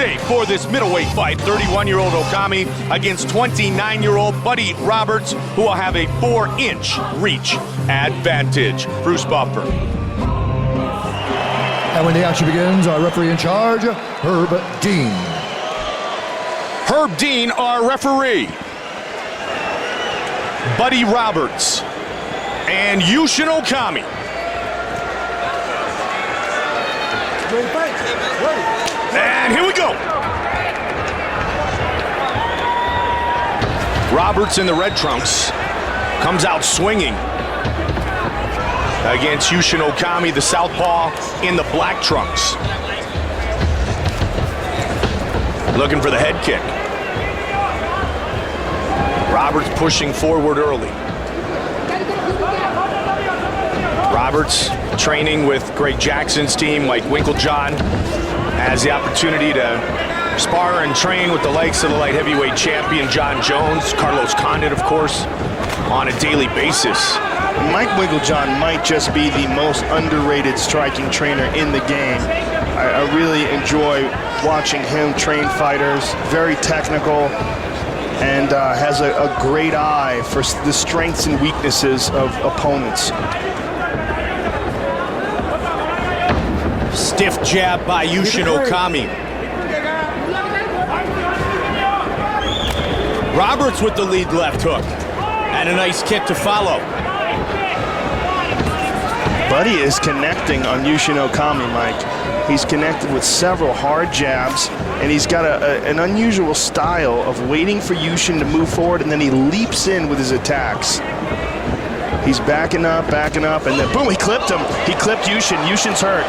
tape for this middleweight fight. 31-year-old Okami against 29-year-old Buddy Roberts, who will have a 4-inch reach advantage. Bruce Buffer. And when the action begins, our referee in charge, Herb Dean. Herb Dean, our referee. Buddy Roberts and Yushin Okami. And here we go. Roberts in the red trunks comes out swinging against Yushin Okami, the southpaw, in the black trunks. Looking for the head kick. Roberts pushing forward early. Roberts training with Greg Jackson's team. Mike Winklejohn has the opportunity to spar and train with the likes of the light heavyweight champion John Jones, Carlos Condit, of course, on a daily basis. Mike Winklejohn might just be the most underrated striking trainer in the game. I really enjoy watching him train fighters. Very technical, and has a great eye for the strengths and weaknesses of opponents. Stiff jab by Yushin Okami. Roberts with the lead left hook. And a nice kick to follow. Buddy is connecting on Yushin Okami, Mike. He's connected with several hard jabs, and he's got an unusual style of waiting for Yushin to move forward, and then he leaps in with his attacks. He's backing up, and then boom, he clipped him. He clipped Yushin. Yushin's hurt.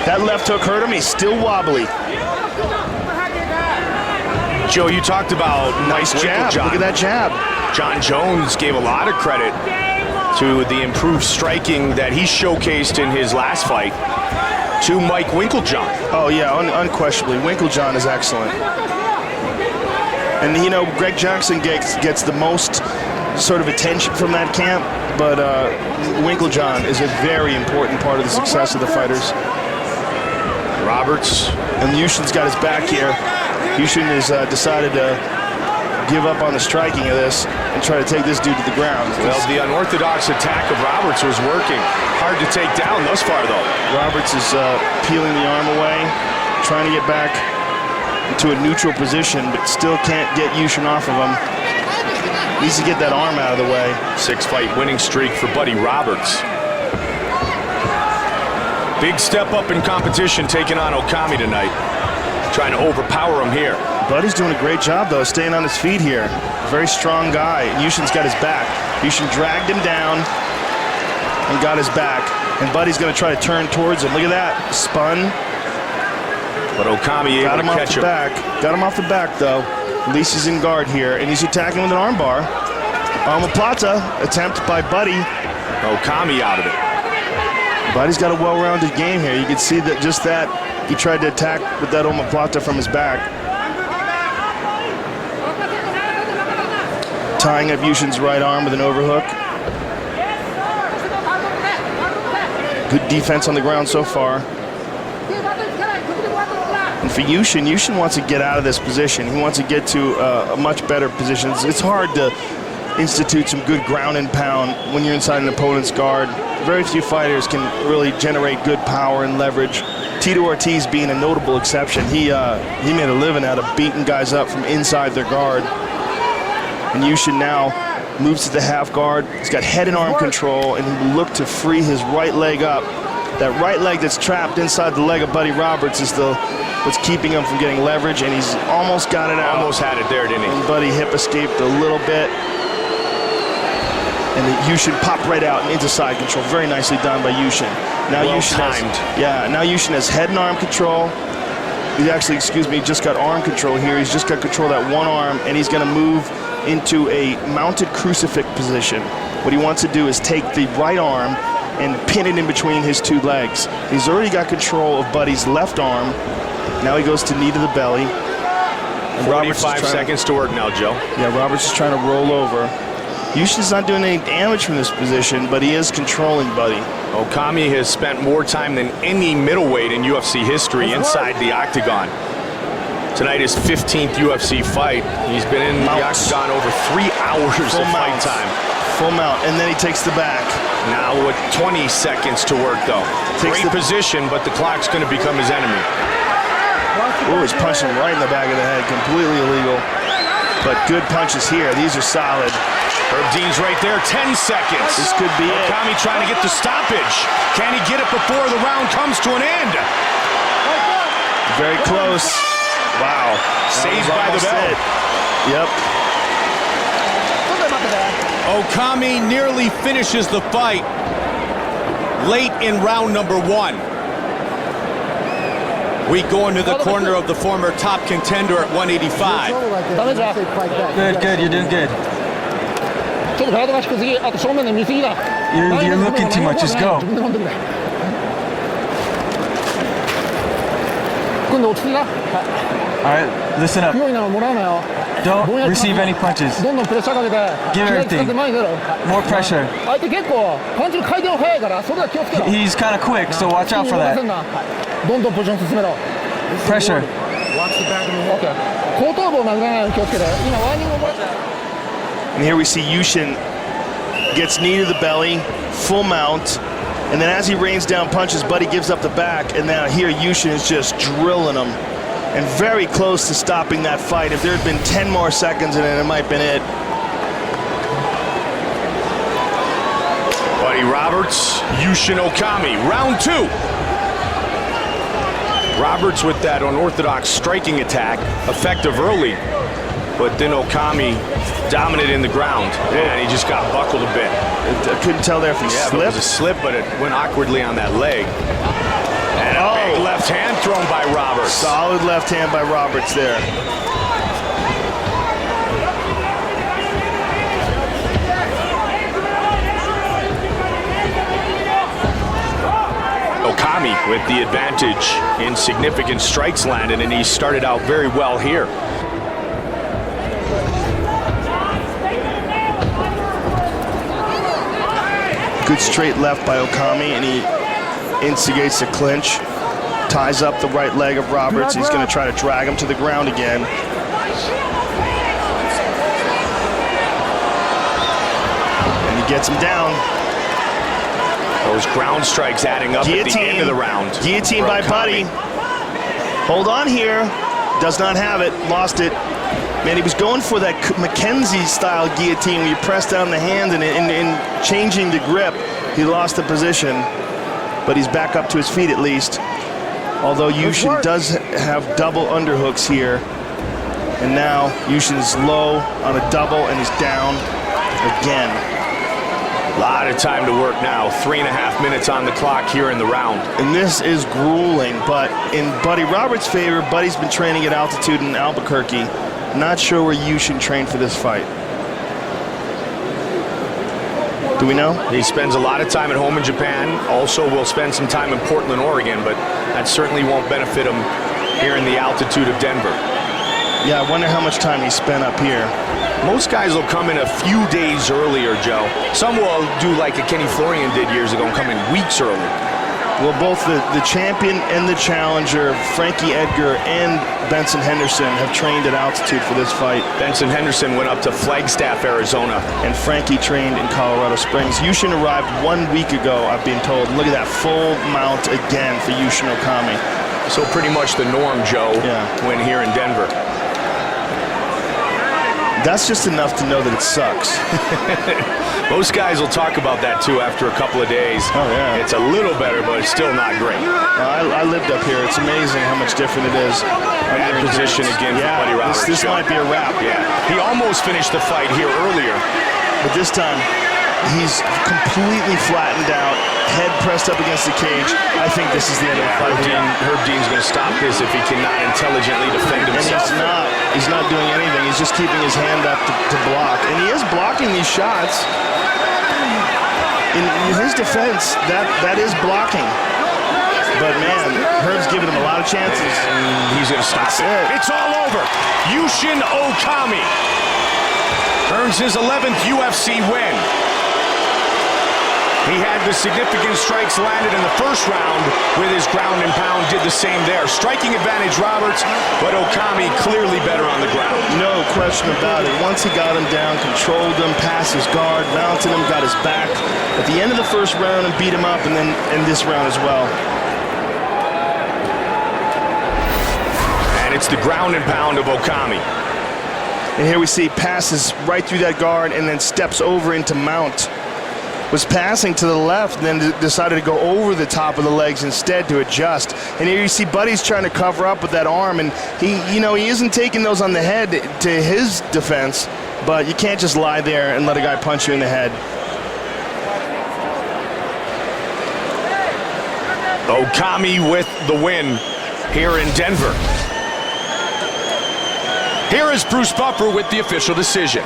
That left hook hurt him. He's still wobbly. Joe, you talked about nice jab. Look at that jab. John Jones gave a lot of credit to the improved striking that he showcased in his last fight to Mike Winklejohn. Oh, yeah, unquestionably. Winklejohn is excellent. And, you know, Greg Jackson gets the most sort of attention from that camp, but Winklejohn is a very important part of the success of the fighters. Roberts. And Yushin's got his back here. Yushin has decided to give up on the striking of this and try to take this dude to the ground. Well, the unorthodox attack of Roberts was working. Hard to take down thus far, though. Roberts is peeling the arm away, trying to get back into a neutral position, but still can't get Yushin off of him. Needs to get that arm out of the way. 6-fight winning streak for Buddy Roberts. Big step up in competition taking on Okami tonight. Trying to overpower him here. Buddy's doing a great job, though, staying on his feet here. Very strong guy. Yushin's got his back. Yushin dragged him down and got his back. And Buddy's going to try to turn towards him. Look at that. Spun. But Okami able to catch him. Got him off the back, though. At least he's in guard here. And he's attacking with an armbar. Omoplata attempt by Buddy. Okami out of it. Buddy's got a well-rounded game here. You can see that just that. He tried to attack with that omoplata from his back. Tying up Yushin's right arm with an overhook. Good defense on the ground so far. And for Yushin, Yushin wants to get out of this position. He wants to get to a much better position. It's hard to institute some good ground and pound when you're inside an opponent's guard. Very few fighters can really generate good power and leverage. Tito Ortiz being a notable exception. He made a living out of beating guys up from inside their guard. And Yushin now moves to the half guard. He's got head and arm control, and he will look to free his right leg up. That right leg that's trapped inside the leg of Buddy Roberts is what's keeping him from getting leverage, and he's almost got it out. Almost had it there, didn't he? And Buddy hip escaped a little bit. And Yushin popped right out and into side control. Very nicely done by Yushin. Now now Yushin has head and arm control. He actually, just got arm control here. He's just got control of that one arm, and he's going to move into a mounted crucifix position. What he wants to do is take the right arm and pin it in between his two legs. He's already got control of Buddy's left arm. Now he goes to knee to the belly. And 45 seconds to work now, Joe. Yeah, Roberts is trying to roll over. Yushin's not doing any damage from this position, but he is controlling Buddy. Okami has spent more time than any middleweight in UFC history inside the octagon. Tonight his 15th UFC fight. He's been in the octagon over 3 hours of fight time. Full mount, and then he takes the back. Now with 20 seconds to work though. Great position, but the clock's going to become his enemy. Oh, he's punching right in the back of the head, completely illegal. But good punches here, these are solid. Herb Dean's right there, 10 seconds. This could be it. Okami trying to get the stoppage. Can he get it before the round comes to an end? Very close. Wow. Saved by the bell. Yep. Okami nearly finishes the fight late in round number 1. We go into the corner of the former top contender at 185. Good, you're doing good. You're looking too much, just go. Alright, listen up. Don't receive any punches. Give everything. More pressure. He's kind of quick, so watch out for that. Pressure. And here we see Yushin gets knee to the belly, full mount, and then as he rains down punches, Buddy gives up the back, and now here Yushin is just drilling him, and very close to stopping that fight. If there had been 10 more seconds in it, it might have been it. Buddy Roberts, Yushin Okami, round 2. Roberts with that unorthodox striking attack, effective early, but then Okami dominant in the ground, and he just got buckled a bit. I couldn't tell there if he slipped. It was a slip, but it went awkwardly on that leg. And a big left hand thrown by Roberts. Solid left hand by Roberts there. Okami with the advantage in significant strikes landed, and he started out very well here. Good straight left by Okami, and he instigates a clinch. Ties up the right leg of Roberts. He's going to try to drag him to the ground again. And he gets him down. Those ground strikes adding up at the end of the round. Guillotine by Buddy. Hold on here. Does not have it. Lost it. Man, he was going for that Mackenzie-style guillotine where you press down the hand and in changing the grip, he lost the position. But he's back up to his feet at least. Although Yushin does have double underhooks here. And now Yushin's low on a double and he's down again. A lot of time to work now. 3.5 minutes on the clock here in the round. And this is grueling, but in Buddy Roberts' favor, Buddy's been training at altitude in Albuquerque. Not sure where Yushin trained for this fight. Do we know? He spends a lot of time at home in Japan. Also will spend some time in Portland, Oregon, but that certainly won't benefit him here in the altitude of Denver. Yeah, I wonder how much time he spent up here. Most guys will come in a few days earlier, Joe. Some will do like a Kenny Florian did years ago and come in weeks early. Well, both the champion and the challenger, Frankie Edgar and Benson Henderson, have trained at altitude for this fight. Benson Henderson went up to Flagstaff, Arizona. And Frankie trained in Colorado Springs. Yushin arrived 1 week ago, I've been told. Look at that full mount again for Yushin Okami. So pretty much the norm, Joe, when here in Denver. That's just enough to know that it sucks. Most guys will talk about that too after a couple of days. Oh yeah. It's a little better, but it's still not great. I lived up here. It's amazing how much different it is. Bad position again for Buddy Roberts. This might be a wrap. Yeah. He almost finished the fight here earlier. But this time, he's completely flattened out, head pressed up against the cage. I think this is the end of the fight. Herb Dean's going to stop this if he cannot intelligently defend himself. And he's not doing anything. He's just keeping his hand up to block. And he is blocking these shots. In his defense, that is blocking. But man, Herb's giving him a lot of chances. And he's going to stop it. It's all over. Yushin Okami earns his 11th UFC win. He had the significant strikes landed in the first round with his ground and pound, did the same there. Striking advantage, Roberts, but Okami clearly better on the ground. No question about it. Once he got him down, controlled him, passed his guard, mounted him, got his back at the end of the first round and beat him up, and then in this round as well. And it's the ground and pound of Okami. And here we see passes right through that guard and then steps over into mount. Was passing to the left and then decided to go over the top of the legs instead to adjust. And here you see Buddy's trying to cover up with that arm, and he isn't taking those on the head to his defense, but you can't just lie there and let a guy punch you in the head. Okami with the win here in Denver. Here is Bruce Buffer with the official decision.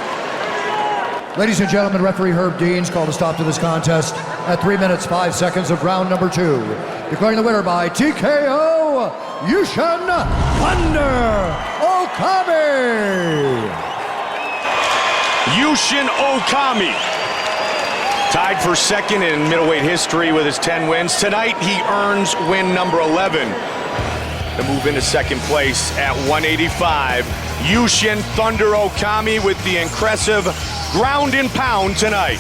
Ladies and gentlemen, referee Herb Dean's called a stop to this contest at 3 minutes, 5 seconds of round number 2. Declaring the winner by TKO, Yushin Thunder Okami. Yushin Okami, tied for second in middleweight history with his 10 wins. Tonight, he earns win number 11 to move into second place at 185. Yushin Thunder Okami with the impressive ground and pound tonight.